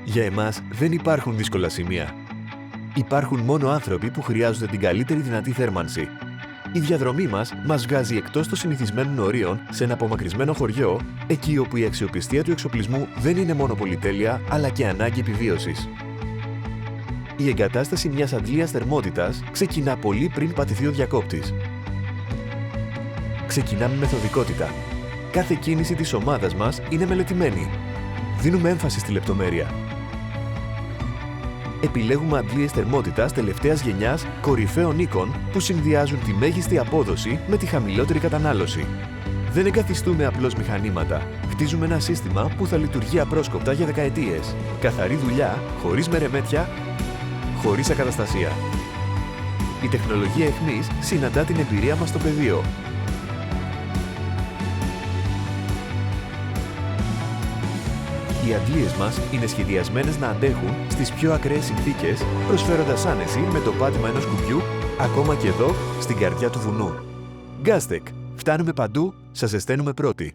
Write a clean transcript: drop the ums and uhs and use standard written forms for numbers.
Για εμάς δεν υπάρχουν δύσκολα σημεία. Υπάρχουν μόνο άνθρωποι που χρειάζονται την καλύτερη δυνατή θέρμανση. Η διαδρομή μας βγάζει εκτός των συνηθισμένων ορίων σε ένα απομακρυσμένο χωριό, εκεί όπου η αξιοπιστία του εξοπλισμού δεν είναι μόνο πολυτέλεια, αλλά και ανάγκη επιβίωσης. Η εγκατάσταση μιας αντλίας θερμότητας ξεκινά πολύ πριν πατηθεί ο διακόπτης. Ξεκινάμε με μεθοδικότητα. Κάθε κίνηση της ομάδας μας είναι μελετημένη. Δίνουμε έμφαση στη λεπτομέρεια. Επιλέγουμε αντλίες θερμότητας τελευταίας γενιάς κορυφαίων οίκων που συνδυάζουν τη μέγιστη απόδοση με τη χαμηλότερη κατανάλωση. Δεν εγκαθιστούμε απλώς μηχανήματα. Χτίζουμε ένα σύστημα που θα λειτουργεί απρόσκοπτα για δεκαετίες. Καθαρή δουλειά, χωρίς μερεμέτια, χωρίς ακαταστασία. Η τεχνολογία αιχμής συναντά την εμπειρία μας στο πεδίο. Οι αντλίες μας είναι σχεδιασμένες να αντέχουν στις πιο ακραίες συνθήκες, προσφέροντας άνεση με το πάτημα ενός κουμπιού, ακόμα και εδώ, στην καρδιά του βουνού. Gastec. Φτάνουμε παντού, σας εσταίνουμε πρώτοι.